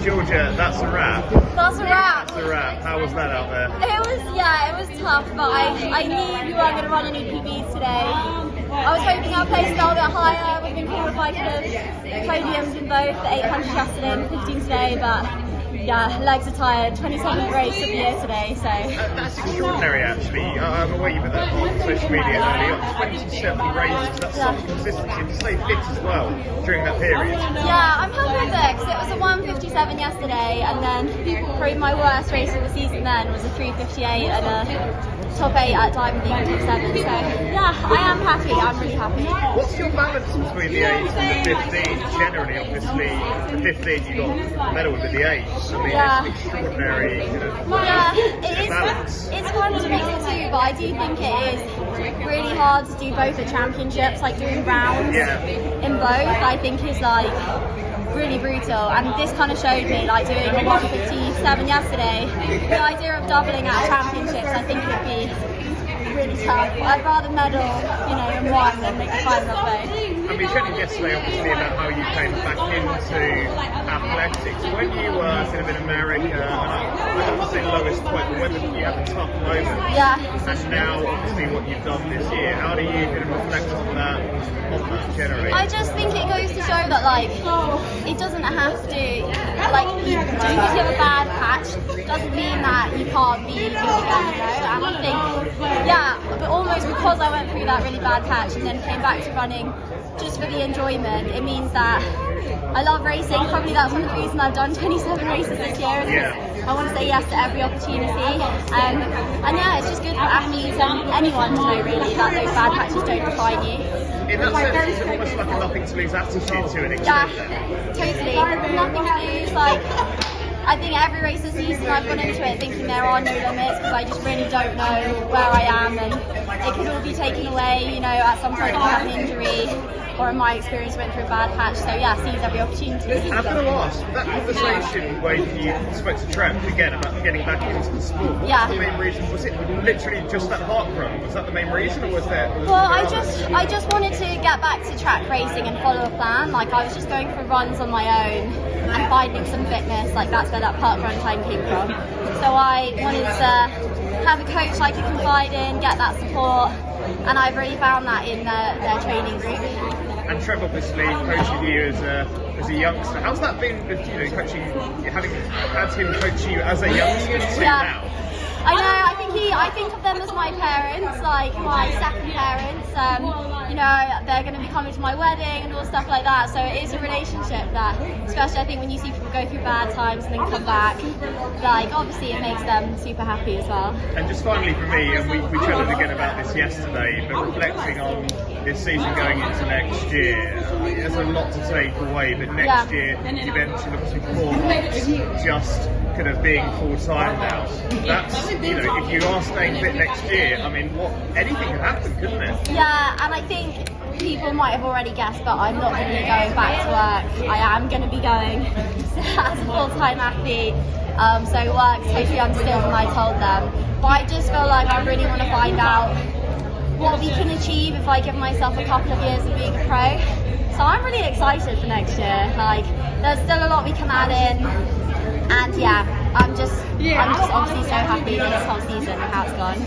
Georgia, that's a wrap. That's a wrap. That's a wrap. How was that out there? It was tough, but I knew we weren't going to run any PBs today. I was hoping our pace got a bit higher. We've been cool if I could have podiums in both the 800 yesterday and 15 today, but yeah, legs are tired. 27th race of the year today, so. That's extraordinary, actually. I'm aware you've been on social media earlier. 27 races, that's some consistency, and to stay fit as well during that period. Yeah, I'm happy with it, because it was a 1:57 yesterday, and then probably my worst race of the season then was a 3:58 and a top 8 at Diamond League 7. So yeah, I am happy. I'm really happy. What's your balance between the 8 and the 15? Generally, obviously, the 15 you got a medal with the 8. I mean, Yeah. it's extraordinary. Balance. It's fun to mix the two, but I do think it is really hard to do both at championships, like doing rounds in both. I think is like really brutal, and this kind of showed me, like doing a 1:57 yesterday, the idea of doubling at championships, I think would be really tough. I'd rather medal, in one than make the final of both. I mean, chatting yesterday, obviously, about how you came back into athletics. When you were kind of in America, and I don't want to say lowest point, but when you had a tough moment, and now, obviously, what you've done this year, how do you kind of reflect on that generally? I just think it goes to show that, like, it doesn't have to, like, just because you have a bad patch doesn't mean that you can't be good again, And I think, but almost because I went through that really bad patch and then came back to running just for the enjoyment, it means that I love racing. Probably that's one of the reasons I've done 27 races this year. I want to say yes to every opportunity. And yeah, it's just good for athletes and anyone to know really that those bad patches don't define you. In that sense, it's almost like a nothing to lose attitude to an extent. Yeah, totally. Nothing to lose. Like, I think every race this season I've gone into it thinking there are no limits, because I just really don't know where I am, and it could all be taken away, at some point if I have an injury, or in my experience went through a bad patch. So yeah, seize every opportunity. I'm going to ask, that conversation where you spoke to Trev again about getting back into the sport, what was the main reason? Was it literally just that park run? Was that the main reason, or was there? I just wanted to get back to track racing and follow a plan. Like, I was just going for runs on my own and finding some fitness. Like, that's where that park run time came from. So I wanted to have a coach I could confide in, get that support, and I've really found that in their training group. And Trev obviously coaching you as a youngster. How's that been with coaching, having had him coach you as a youngster to now? I know. I think of them as my parents, like my second parents. They're going to be coming to my wedding and all stuff like that. So it is a relationship that, especially I think when you see people go through bad times and then come back, like obviously it makes them super happy as well. And just finally for me, and we chatted again about this yesterday, but reflecting on this season going into next year, there's a lot to take away. But next year, you mentioned obviously 4 months just kind of being full time now. That's if you are staying fit next year, I mean, anything could happen, couldn't it? Yeah, and I think people might have already guessed, but I'm not going to be going back to work. I am going to be going as a full-time athlete. So work's totally understood, and I told them. But I just feel like I really want to find out what we can achieve if I give myself a couple of years of being a pro. So I'm really excited for next year. Like, there's still a lot we can add in, and I'm just obviously so happy this whole season and how it's gone.